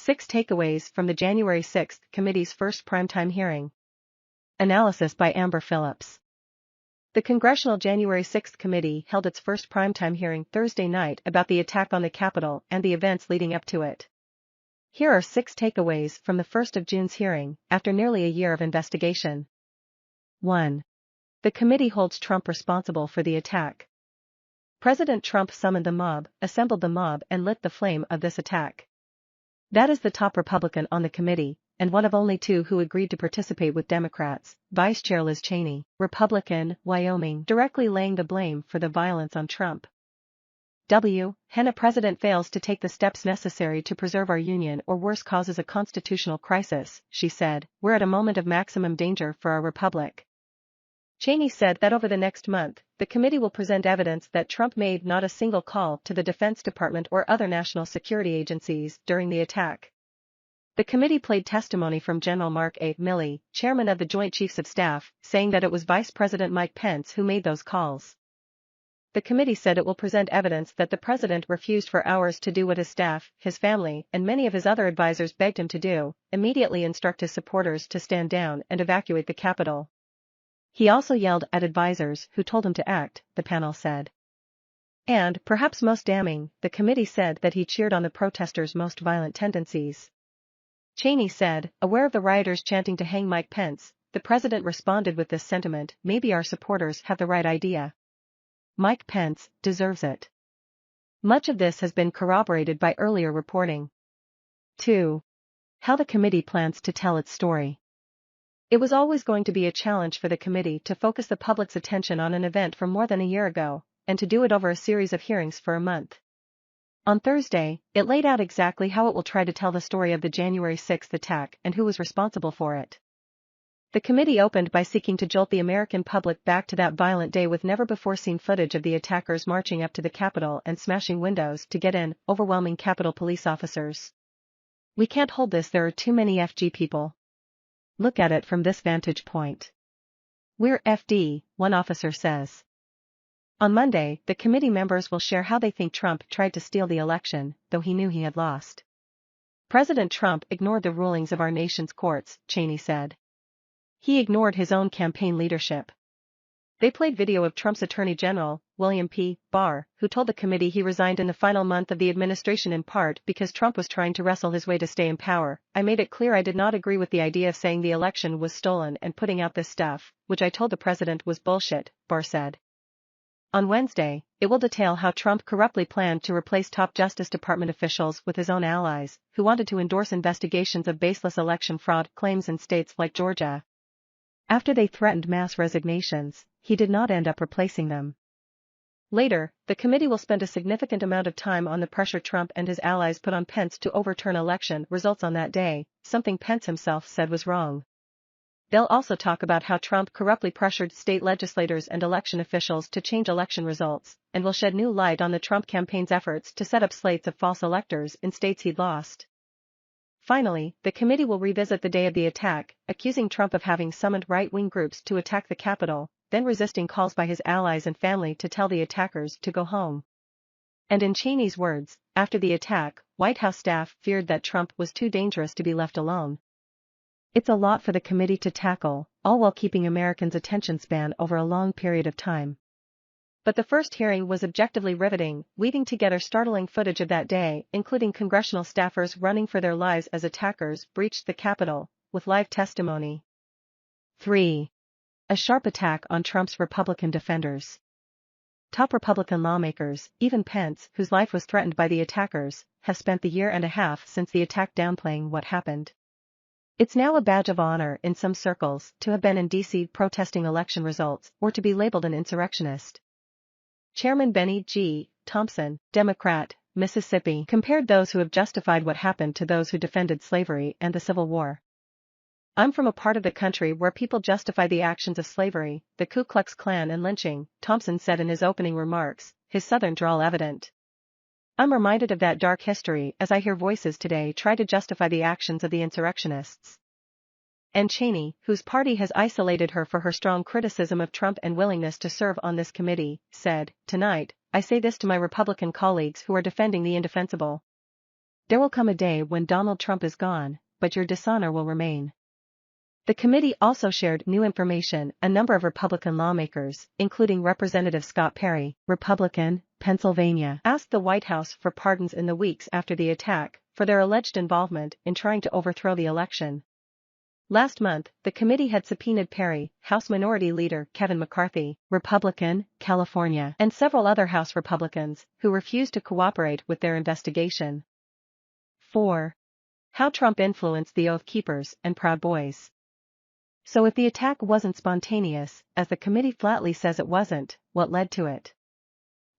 6 Takeaways from the January 6 Committee's first primetime hearing. Analysis by Amber Phillips. The Congressional January 6 Committee held its first primetime hearing Thursday night about the attack on the Capitol and the events leading up to it. Here are 6 takeaways from the 1st of June's hearing, after nearly a year of investigation. 1. The committee holds Trump responsible for the attack. President Trump summoned the mob, assembled the mob, and lit the flame of this attack. That is the top Republican on the committee, and one of only 2 who agreed to participate with Democrats, Vice Chair Liz Cheney, Republican, Wyoming, directly laying the blame for the violence on Trump. Henna President fails to take the steps necessary to preserve our union or worse causes a constitutional crisis, she said, we're at a moment of maximum danger for our republic. Cheney said that over the next month, the committee will present evidence that Trump made not a single call to the Defense Department or other national security agencies during the attack. The committee played testimony from General Mark A. Milley, chairman of the Joint Chiefs of Staff, saying that it was Vice President Mike Pence who made those calls. The committee said it will present evidence that the president refused for hours to do what his staff, his family, and many of his other advisors begged him to do, immediately instruct his supporters to stand down and evacuate the Capitol. He also yelled at advisors who told him to act, the panel said. And, perhaps most damning, the committee said that he cheered on the protesters' most violent tendencies. Cheney said, aware of the rioters chanting to hang Mike Pence, the president responded with this sentiment, maybe our supporters have the right idea. Mike Pence deserves it. Much of this has been corroborated by earlier reporting. 2. How the committee plans to tell its story. It was always going to be a challenge for the committee to focus the public's attention on an event from more than a year ago, and to do it over a series of hearings for a month. On Thursday, it laid out exactly how it will try to tell the story of the January 6 attack and who was responsible for it. The committee opened by seeking to jolt the American public back to that violent day with never-before-seen footage of the attackers marching up to the Capitol and smashing windows to get in, overwhelming Capitol police officers. We can't hold this, there are too many FG people. Look at it from this vantage point. We're FD, one officer says. On Monday, the committee members will share how they think Trump tried to steal the election, though he knew he had lost. President Trump ignored the rulings of our nation's courts, Cheney said. He ignored his own campaign leadership. They played video of Trump's Attorney General, William P. Barr, who told the committee he resigned in the final month of the administration in part because Trump was trying to wrestle his way to stay in power. I made it clear I did not agree with the idea of saying the election was stolen and putting out this stuff, which I told the president was bullshit, Barr said. On Wednesday, it will detail how Trump corruptly planned to replace top Justice Department officials with his own allies, who wanted to endorse investigations of baseless election fraud claims in states like Georgia. After they threatened mass resignations, he did not end up replacing them. Later, the committee will spend a significant amount of time on the pressure Trump and his allies put on Pence to overturn election results on that day, something Pence himself said was wrong. They'll also talk about how Trump corruptly pressured state legislators and election officials to change election results, and will shed new light on the Trump campaign's efforts to set up slates of false electors in states he'd lost. Finally, the committee will revisit the day of the attack, accusing Trump of having summoned right-wing groups to attack the Capitol, then resisting calls by his allies and family to tell the attackers to go home. And in Cheney's words, after the attack, White House staff feared that Trump was too dangerous to be left alone. It's a lot for the committee to tackle, all while keeping Americans' attention span over a long period of time. But the first hearing was objectively riveting, weaving together startling footage of that day, including congressional staffers running for their lives as attackers breached the Capitol, with live testimony. 3. A sharp attack on Trump's Republican defenders. Top Republican lawmakers, even Pence, whose life was threatened by the attackers, have spent the year and a half since the attack downplaying what happened. It's now a badge of honor in some circles to have been in D.C. protesting election results or to be labeled an insurrectionist. Chairman Benny G. Thompson, Democrat, Mississippi, compared those who have justified what happened to those who defended slavery and the Civil War. I'm from a part of the country where people justify the actions of slavery, the Ku Klux Klan and lynching, Thompson said in his opening remarks, his Southern drawl evident. I'm reminded of that dark history as I hear voices today try to justify the actions of the insurrectionists. And Cheney, whose party has isolated her for her strong criticism of Trump and willingness to serve on this committee, said, tonight, I say this to my Republican colleagues who are defending the indefensible. There will come a day when Donald Trump is gone, but your dishonor will remain. The committee also shared new information. A number of Republican lawmakers, including Representative Scott Perry, Republican, Pennsylvania, asked the White House for pardons in the weeks after the attack for their alleged involvement in trying to overthrow the election. Last month, the committee had subpoenaed Perry, House Minority Leader Kevin McCarthy, Republican, California, and several other House Republicans who refused to cooperate with their investigation. 4. How Trump influenced the Oath Keepers and Proud Boys. So if the attack wasn't spontaneous, as the committee flatly says it wasn't, what led to it?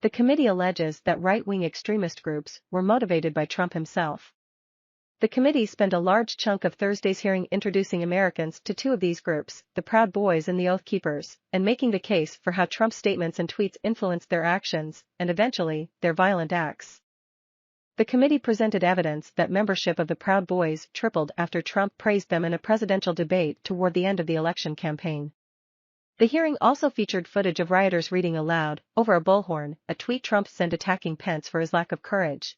The committee alleges that right-wing extremist groups were motivated by Trump himself. The committee spent a large chunk of Thursday's hearing introducing Americans to two of these groups, the Proud Boys and the Oath Keepers, and making the case for how Trump's statements and tweets influenced their actions, and eventually, their violent acts. The committee presented evidence that membership of the Proud Boys tripled after Trump praised them in a presidential debate toward the end of the election campaign. The hearing also featured footage of rioters reading aloud, over a bullhorn, a tweet Trump sent attacking Pence for his lack of courage.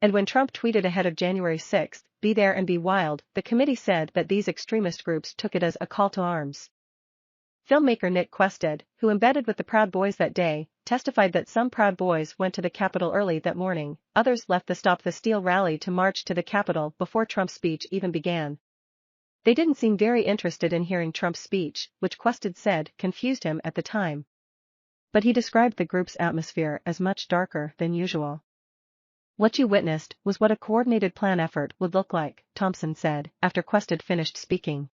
And when Trump tweeted ahead of January 6, "Be there and be wild," the committee said that these extremist groups took it as a call to arms. Filmmaker Nick Quested, who embedded with the Proud Boys that day, testified that some Proud Boys went to the Capitol early that morning, others left the Stop the Steal rally to march to the Capitol before Trump's speech even began. They didn't seem very interested in hearing Trump's speech, which Quested said confused him at the time. But he described the group's atmosphere as much darker than usual. "What you witnessed was what a coordinated plan effort would look like," Thompson said, after Quested finished speaking.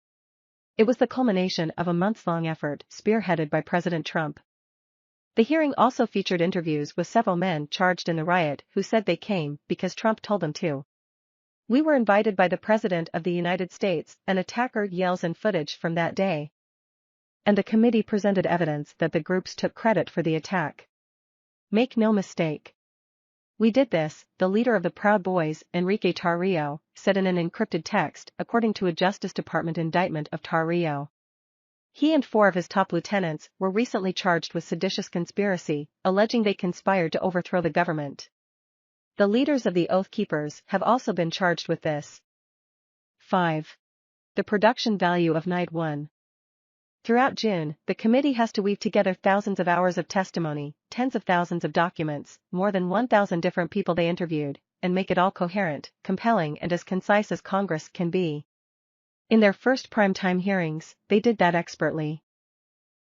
It was the culmination of a months-long effort spearheaded by President Trump. The hearing also featured interviews with several men charged in the riot who said they came because Trump told them to. "We were invited by the President of the United States," an attacker yells in footage from that day. And the committee presented evidence that the groups took credit for the attack. "Make no mistake. We did this," the leader of the Proud Boys, Enrique Tarrio, said in an encrypted text, according to a Justice Department indictment of Tarrio. He and 4 of his top lieutenants were recently charged with seditious conspiracy, alleging they conspired to overthrow the government. The leaders of the Oath Keepers have also been charged with this. 5. The production value of Night 1. Throughout June, the committee has to weave together thousands of hours of testimony, tens of thousands of documents, more than 1,000 different people they interviewed, and make it all coherent, compelling and as concise as Congress can be. In their first primetime hearings, they did that expertly.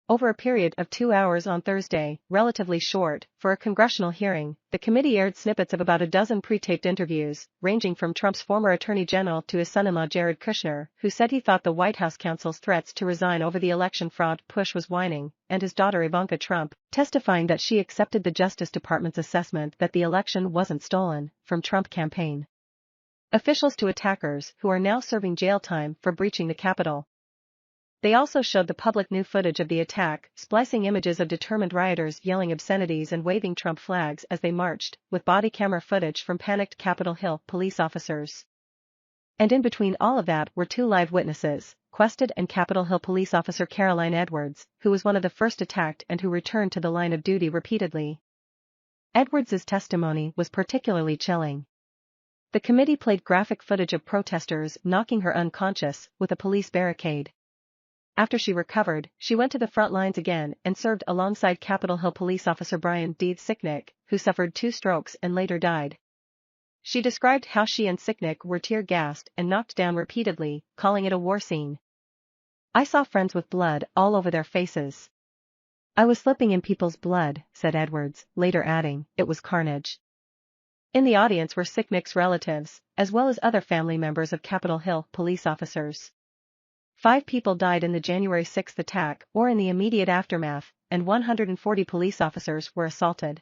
Over a period of 2 hours on Thursday, relatively short, for a congressional hearing, the committee aired snippets of about a dozen pre-taped interviews, ranging from Trump's former attorney general to his son-in-law Jared Kushner, who said he thought the White House counsel's threats to resign over the election fraud push was whining, and his daughter Ivanka Trump, testifying that she accepted the Justice Department's assessment that the election wasn't stolen from Trump campaign officials to attackers who are now serving jail time for breaching the Capitol. They also showed the public new footage of the attack, splicing images of determined rioters yelling obscenities and waving Trump flags as they marched, with body camera footage from panicked Capitol Hill police officers. And in between all of that were 2 live witnesses, Quested and Capitol Hill police officer Caroline Edwards, who was one of the first attacked and who returned to the line of duty repeatedly. Edwards's testimony was particularly chilling. The committee played graphic footage of protesters knocking her unconscious with a police barricade. After she recovered, she went to the front lines again and served alongside Capitol Hill police officer Brian D. Sicknick, who suffered 2 strokes and later died. She described how she and Sicknick were tear-gassed and knocked down repeatedly, calling it a war scene. "I saw friends with blood all over their faces. I was slipping in people's blood," said Edwards, later adding, "It was carnage." In the audience were Sicknick's relatives, as well as other family members of Capitol Hill police officers. 5 people died in the January 6 attack or in the immediate aftermath, and 140 police officers were assaulted.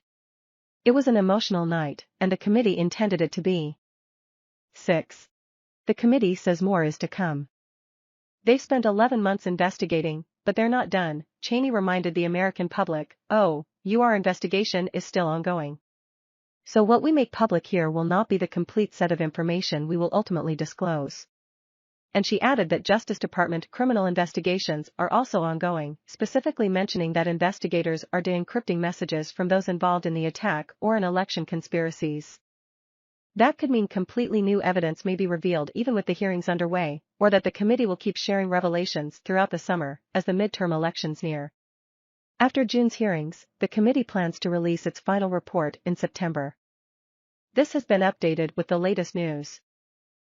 It was an emotional night, and the committee intended it to be. 6. The committee says more is to come. They've spent 11 months investigating, but they're not done, Cheney reminded the American public. "Oh, our investigation is still ongoing. So what we make public here will not be the complete set of information we will ultimately disclose." And she added that Justice Department criminal investigations are also ongoing, specifically mentioning that investigators are de-encrypting messages from those involved in the attack or in election conspiracies. That could mean completely new evidence may be revealed even with the hearings underway, or that the committee will keep sharing revelations throughout the summer as the midterm elections near. After June's hearings, the committee plans to release its final report in September. This has been updated with the latest news.